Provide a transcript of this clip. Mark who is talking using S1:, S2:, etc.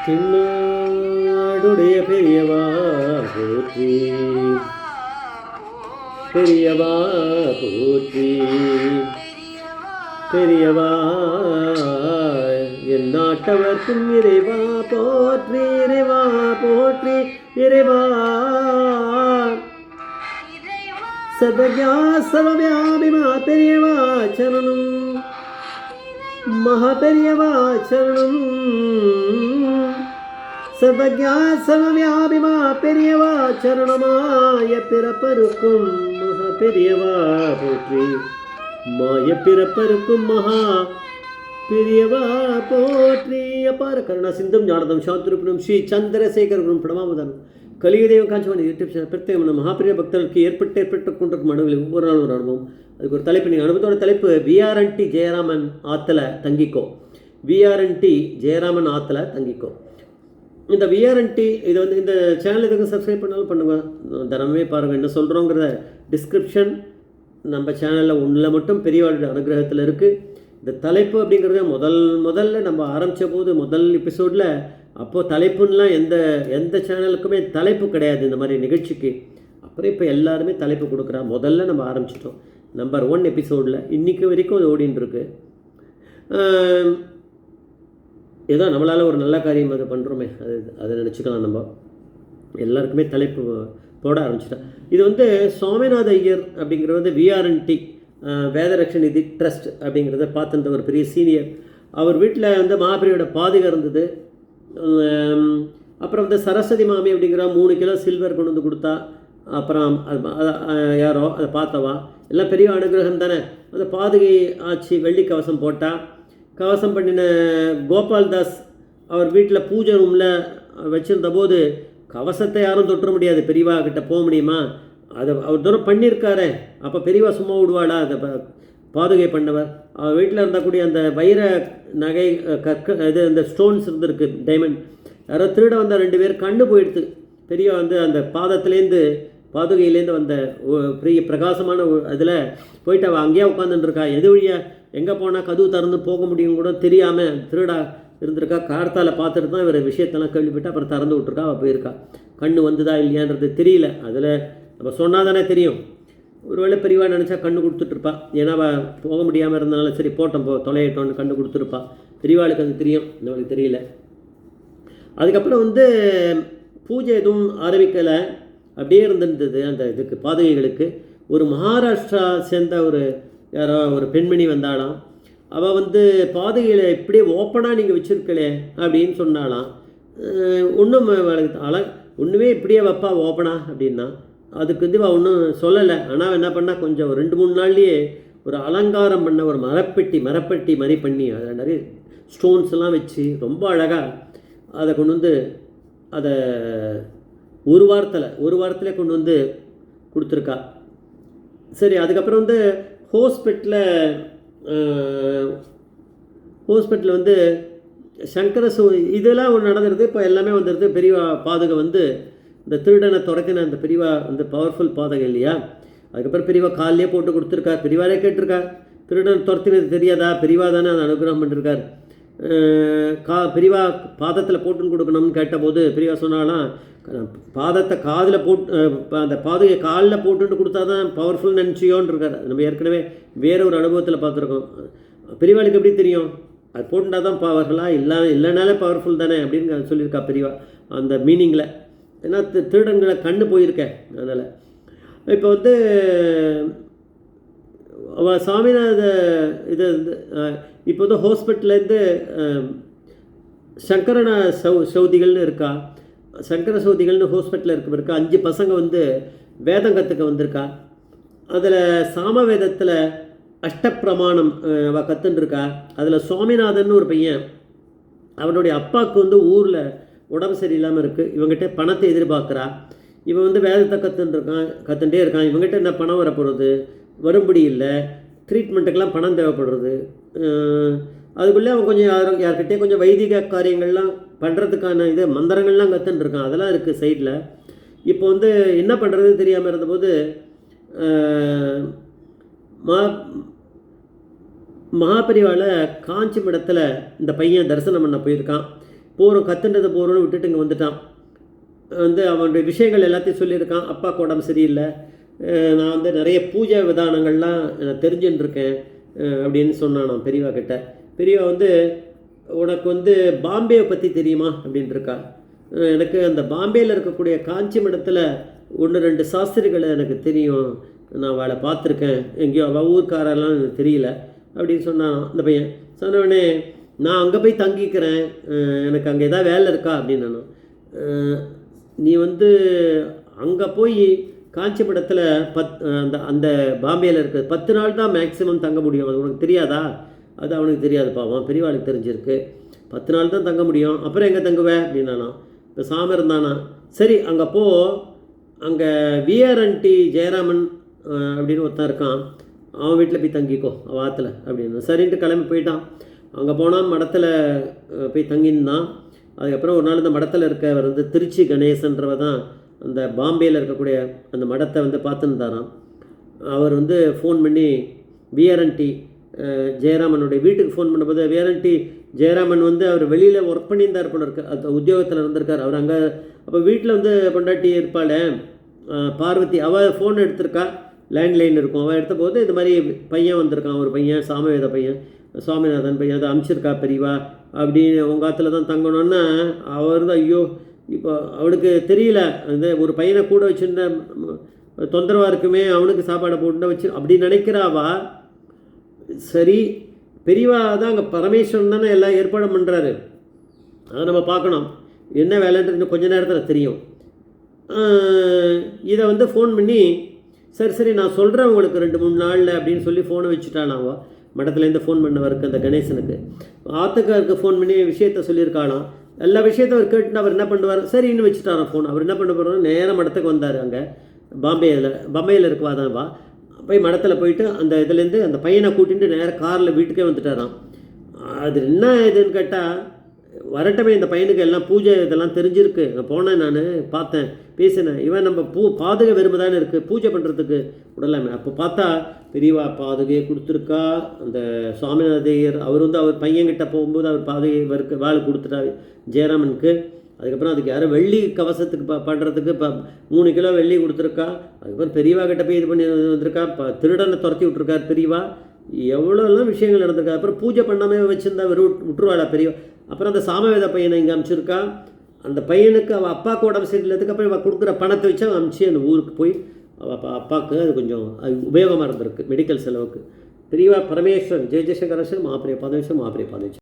S1: தென்னாடுடைய பெரியவா போற்றி, பெரியவா போற்றி, பெரியவா என் நாட்டவர்க்கும் இறைவா போற்றி, இறைவா போற்றி, இறைவா சர்வஜா சர்வவியாபிமா பெரியவா சரணம், மகா பெரியவா சரணம், சர்வஜா சர்வவியாபிமா பெரியவா சரணமாய பிறப்பருக்கும் மகா பெரியவா போற்றி, மாய பிறப்பருக்கும் மகா பெரியவா போற்றி. அப்பார கருணா சிந்தம் ஞானதம் சாந்திரூபணம் ஸ்ரீ சந்திரசேகரகுரும் பிரணமாவதம் கலியுதேவம் காஞ்சிவாணி யூடியூப் சேனல் பிரத்யேகம் நம்ம மகாபிரிய பக்தர்களுக்கு ஏற்பட்டு கொண்டிருக்கும் அனுபவம் ஒவ்வொரு நாளும் ஒரு அனுபவம். அதுக்கு ஒரு தலைப்பு, நீங்கள் அனுபவத்தோட தலைப்பு விஆர்என்டி ஜெயராமன் ஆற்றுல தங்கிக்கோ, விஆர்என்டி ஜெயராமன் ஆற்றுல தங்கிக்கோ. இந்த விஆர்என்டி இது வந்து இந்த சேனல் எதுக்கு சப்ஸ்கிரைப் பண்ணாலும் பண்ணுங்கள், தினமே பாருங்கள். என்ன சொல்கிறோங்கிறத டிஸ்கிரிப்ஷன் நம்ம சேனலில் ஒன்றில் மட்டும் பெரியவாளுடைய அனுகிரகத்தில் இருக்குது. இந்த தலைப்பு அப்படிங்கிறத முதல்ல நம்ம ஆரம்பித்த போது முதல் எபிசோடில் அப்போது தலைப்புன்னெலாம் எந்த சேனலுக்குமே தலைப்பு கிடையாது இந்த மாதிரி நிகழ்ச்சிக்கு. அப்புறம் இப்போ எல்லாருமே தலைப்பு கொடுக்குறா. முதல்ல நம்ம ஆரம்பிச்சிட்டோம் நம்பர் 1 எபிசோடில், இன்றைக்கி வரைக்கும் அது ஓடின்னு இருக்கு. ஏதோ நம்மளால் ஒரு நல்ல காரியம் அதை பண்ணுறோமே, அதை நினச்சிக்கலாம். நம்ம எல்லாருக்குமே தலைப்பு போட ஆரம்பிச்சிட்டோம். இது வந்து சுவாமிநாத ஐயர் அப்படிங்கிற வந்து விஆர்என்டி வேதரக்ஷ நிதி ட்ரஸ்ட் அப்படிங்கிறத பார்த்துருந்த ஒரு பெரிய சீனியர். அவர் வீட்டில் வந்து மகாபிரியோட பாதுகை இருந்தது. அப்புறம் வந்து சரஸ்வதி மாமி அப்படிங்கிற 3 கிலோ சில்வர் கொண்டு வந்து கொடுத்தா. அப்புறம் யாரோ அதை பார்த்தவா, எல்லாம் பெரிய அனுகிரகம் தானே. அந்த பாதுகை ஆச்சு, வெள்ளி கவசம் போட்டா. கவசம் பண்ணின கோபால்தாஸ் அவர் வீட்டில் பூஜை ரூமில் வச்சுருந்த போது கவசத்தை யாரும் தொற்ற முடியாது, பெரியவா கிட்ட போக முடியுமா? அதை அவர் தூரம் பண்ணியிருக்காரு. அப்போ பெரியவா சும்மா விடுவாளா? அதை பாதுகை பண்ணவர் அவர் வீட்டில் இருந்தாக்கூடிய அந்த வைர நகை இது இந்த ஸ்டோன்ஸ் இருந்திருக்கு, டைமண்ட். யாரோ திருட வந்த 2 பேர் கண்ணு போயிடுது. பெரியவா வந்து அந்த பாதத்துலேருந்து பாதுகையிலேருந்து வந்த பெரிய பிரகாசமான இதில் போயிட்டு அவள் அங்கேயே உட்காந்துட்டுருக்கா. எது வழியாக எங்கே போனால் கதவு திறந்து போக முடியும் கூட தெரியாமல் திருடா இருந்திருக்கா. கார்த்தால் பார்த்துட்டு தான் இவர் விஷயத்தெல்லாம் கேள்விப்பட்டு அப்புறம் திறந்து விட்ருக்கா. அவள் போயிருக்கா. கண்ணு வந்துதா இல்லையான்றது தெரியல. அதில் நம்ம சொன்னால் தானே தெரியும். ஒருவேளை பெரியவா நினச்சா கண்ணு கொடுத்துட்ருப்பா. ஏன்னா அவள் போக முடியாமல் இருந்தனால சரி போட்டோம் தொலையிட்டோன்னு கண்ணு கொடுத்துருப்பா. பெரியவாளுக்கு அது தெரியும், நம்மளுக்கு தெரியல. அதுக்கப்புறம் வந்து பூஜை எதுவும் ஆரம்பிக்கலை, அப்படியே இருந்திருந்தது அந்த இதுக்கு பாதுகைகளுக்கு. ஒரு மகாராஷ்டிரா சேர்ந்த யாரோ ஒரு பெண்மணி வந்தாலாம். அவள் வந்து பாதுகையில் இப்படியே ஓப்பனாக நீங்கள் வச்சுருக்கலே அப்படின்னு சொன்னாலாம். ஒன்றுமே இப்படியே வைப்பா ஓப்பனா அப்படின்னா. அதுக்கு வந்து அவள் ஒன்றும் சொல்லலை. ஆனால் என்ன பண்ணால் கொஞ்சம் 2-3 நாள்லேயே ஒரு அலங்காரம் பண்ண ஒரு மரப்பெட்டி மாதிரி பண்ணி அதில் நிறைய ஸ்டோன்ஸ் எல்லாம் வச்சு ரொம்ப அழகாக அதை கொண்டு வந்து அதை ஒரு வாரத்தில் கொண்டு வந்து கொடுத்துருக்கா. சரி, அதுக்கப்புறம் வந்து ஹாஸ்பிட்டலில் வந்து இதெல்லாம் ஒன்று நடந்துருது. இப்போ எல்லாமே வந்துடுது. பெரியவா பாதுகை வந்து இந்த திருடனை துரத்தின அந்த பெரியவா வந்து பவர்ஃபுல் பாதகை இல்லையா. அதுக்கப்புறம் பெரியவா காலையே போட்டு கொடுத்துருக்கா. பெரியவாரே கேட்டிருக்கார், திருடன் துரத்தினது தெரியாதா? பெரியவா தானே அதை அனுகிரகம் பண்ணிருக்கார். பெரியவா பாதத்தில் போட்டுன்னு கொடுக்கணும்னு கேட்டபோது பெரியவா சொன்னாலாம், பாதத்தை காதில் போட்டு அந்த பாதுகை காலில் போட்டுன்னு கொடுத்தா தான் பவர்ஃபுல் நினச்சியோன்னு இருக்கார். நம்ம ஏற்கனவே வேற ஒரு அனுபவத்தில் பார்த்துருக்கோம். பெரியவாளுக்கு எப்படி தெரியும்? அது போட்டுட்டா தான் பவர்ஃபுல்லாக இல்லைனாலே பவர்ஃபுல் தானே அப்படின்னு சொல்லியிருக்கா பெரியவா அந்த மீனிங்கில். ஏன்னா திருடங்களை கண்ணு போயிருக்கேன். அதனால் இப்போ வந்து அவள் சாமிநாத இது இப்போ வந்து ஹாஸ்பிட்டல்லேருந்து சங்கரன சௌதிகள்னு இருக்கா. சங்கர சௌதிகள்னு ஹாஸ்பிட்டலில் இருக்கா. 5 பசங்க வந்து வேதம் கற்றுக்க வந்திருக்கா. அதில் சாமவேதத்தில் அஷ்டப்பிரமாணம் அவள் கற்றுன்ருக்கா. அதில் சுவாமிநாதன் ஒரு பையன், அவனுடைய அப்பாவுக்கு வந்து ஊரில் உடம்பு சரியில்லாமல் இருக்குது. இவங்ககிட்ட பணத்தை எதிர்பார்க்குறா. இவன் வந்து வேதத்தை கற்றுட்டே இருக்கான். இவங்ககிட்ட என்ன பணம் வரப்போகிறது, வரும்படி இல்லை. ட்ரீட்மெண்ட்டுக்கெல்லாம் பணம் தேவைப்படுறது. அதுக்குள்ளே அவன் கொஞ்சம் யார்கிட்டே கொஞ்சம் வைதிக காரியங்கள்லாம் பண்ணுறதுக்கான மந்திரங்கள்லாம் கற்றுன்ருக்கான். அதெல்லாம் இருக்குது சைடில். இப்போ வந்து என்ன பண்ணுறதுன்னு தெரியாமல் இருந்தபோது மகாபெரிவால காஞ்சி மடத்தில் இந்த பையன் தரிசனம் பண்ண போயிருக்கான். போகிறோம் கத்துன்றது போகிறோன்னு விட்டுட்டு இங்கே வந்துட்டான். வந்து அவனுடைய விஷயங்கள் எல்லாத்தையும் சொல்லியிருக்கான். அப்பாவுக்கு உடம்பு சரியில்லை, நான் வந்து நிறைய பூஜை விதானங்கள்லாம் நான் தெரிஞ்சுன்னு இருக்கேன் அப்படின்னு சொன்னான் நான் பெரியவா கிட்ட. பெரியவா வந்து உனக்கு வந்து பாம்பேவை பற்றி தெரியுமா அப்படின்ட்டு இருக்கா. எனக்கு அந்த பாம்பேயில் இருக்கக்கூடிய காஞ்சி மடத்தில் 1-2 சாஸ்திரிகளை எனக்கு தெரியும், நான் அவளை பார்த்துருக்கேன், எங்கேயோ அவள் ஊர்க்காரெல்லாம் எனக்கு தெரியல அப்படின்னு சொன்னான் அந்த பையன். சொன்னவொடனே நான் அங்கே போய் தங்கிக்கிறேன், எனக்கு அங்கே எதாவது வேலை இருக்கா அப்படின்னு நான். நீ வந்து அங்கே போய் காஞ்சி மடத்தில் அந்த அந்த பாம்பேயில் இருக்கிற 10 நாள் தான் மேக்ஸிமம் தங்க முடியும், அது உனக்கு தெரியாதா? அது அவனுக்கு தெரியாது பாவம், பெரியவாளுக்கு தெரிஞ்சிருக்கு. 10 நாள் தான் தங்க முடியும், அப்புறம் எங்கே தங்குவேன் அப்படின்னானா. இப்போ சாமி இருந்தானா, சரி அங்கே போ, அங்கே விஆர்என்டி ஜெயராமன் அப்படின்னு ஒருத்தன் இருக்கான், அவன் வீட்டில் போய் தங்கிக்கோ அவன் ஆற்றுல அப்படின்னு. சரின்ட்டு கிளம்பி போயிட்டான். அங்கே போனால் மடத்தில் போய் தங்கியிருந்தான். அதுக்கப்புறம் ஒரு நாள் இந்த மடத்தில் இருக்கவர் வந்து திருச்சி கணேசன்றவ தான் அந்த பாம்பேயில் இருக்கக்கூடிய அந்த மடத்தை வந்து பார்த்துருந்தாராம். அவர் வந்து ஃபோன் பண்ணி விஆர்என்டி ஜெயராமனுடைய வீட்டுக்கு ஃபோன் பண்ணும்போது, விஆர்என்டி ஜெயராமன் வந்து அவர் வெளியில் ஒர்க் பண்ணியிருந்தார் போல இருக்கு, அது உத்தியோகத்தில் இருந்திருக்கார் அவர் அங்கே. அப்போ வீட்டில் வந்து பொண்டாட்டி இருப்பாள் பார்வதி, அவள் ஃபோன் எடுத்திருக்கா, லேண்ட்லைன் இருக்கும், அவள் எடுத்த போது இது மாதிரி பையன் வந்திருக்கான், ஒரு பையன் சாமவேத பையன், சுவாமிநாதன் பையன், அதை அனுப்பிச்சிருக்கா பெரியவா அப்படின்னு, உங்கள் ஆற்றுல தான் தங்கணுன்னா. அவர் தான் ஐயோ, இப்போ அவனுக்கு தெரியல, அந்த ஒரு பையனை கூட வச்சுருந்த தொந்தரவாக இருக்குமே, அவனுக்கு சாப்பாடை போட்டு வச்சு அப்படி நினைக்கிறாவா. சரி, பெரியவா தான் அங்கே பரமேஸ்வரன் தானே எல்லாம் ஏற்பாடு பண்ணுறாரு, அதை நம்ம பார்க்கணும், என்ன வேலைன்றது இன்னும் கொஞ்ச நேரத்தில் தெரியும். இதை வந்து ஃபோன் பண்ணி சரி நான் சொல்கிறேன் உங்களுக்கு 2-3 நாளில் அப்படின்னு சொல்லி ஃபோனை வச்சுட்டானாவா. மடத்துலேருந்து ஃபோன் பண்ணவருக்கு அந்த கணேசனுக்கு ஆத்துக்காருக்கு ஃபோன் பண்ணி விஷயத்த சொல்லியிருக்காளாம். எல்லா விஷயத்த அவர் கேட்டுட்டு அவர் என்ன பண்ணுவார், சரின்னு வச்சுட்டாரான் ஃபோன். அவர் என்ன பண்ண போகிறார், நேராக மடத்துக்கு வந்தார். அங்கே பம்பையில் இருக்குவாதான்வா. போய் மடத்தில் போயிட்டு அந்த இதுலேருந்து அந்த பையனை கூட்டிகிட்டு நேராக காரில் வீட்டுக்கே வந்துட்டாராம். அது என்ன இதுன்னு கேட்டால், வரட்டமே இந்த பையனுக்கு எல்லாம் பூஜை இதெல்லாம் தெரிஞ்சிருக்கு, நான் போனேன், நான் பார்த்தேன், பேசினேன், இவன் நம்ம பாதுகை வெறுமைதானே இருக்குது பூஜை பண்ணுறதுக்கு விடலாமே. அப்போ பார்த்தா பெரியவா பாதுகையை கொடுத்துருக்கா. அந்த சுவாமிநாதையர் அவர் வந்து அவர் பையன்கிட்ட போகும்போது அவர் பாதுகை வேலை கொடுத்துட்டாரு ஜெயராமனுக்கு. அதுக்கப்புறம் அதுக்கு யாரும் வெள்ளி கவசத்துக்கு பண்ணுறதுக்கு இப்போ 3 கிலோ வெள்ளி கொடுத்துருக்கா. அதுக்கப்புறம் பெரியவா கிட்ட போய் இது பண்ணி வந்திருக்கா. திருடனை துரத்தி விட்ருக்கார் பெரியவா. எவ்வளோலாம் விஷயங்கள் நடந்திருக்கா. அப்புறம் பூஜை பண்ணாமல் வச்சுருந்தா விட்டுருவாளா பெரியவா. அப்புறம் அந்த சாமவேத பையனை இங்கே அனுப்பிச்சிருக்கா. அந்த பையனுக்கு அவள் அப்பாவுக்கு உடம்பு சரியில்லதுக்கு அப்புறம் அவள் கொடுக்குற பணத்தை வச்சு அவன் அனுப்பிச்சு அந்த ஊருக்கு போய் அவள் அப்பாவுக்கு அது கொஞ்சம் உபயோகமாக இருந்திருக்கு மெடிக்கல் செலவுக்கு. பெரியவா பரமேஸ்வரன் ஜெய ஜெயசங்கரேஸ்வரன் மாப்பிரிய பாதேஸ்வரன் மாப்பிரிய பாதேஸ்வரன்.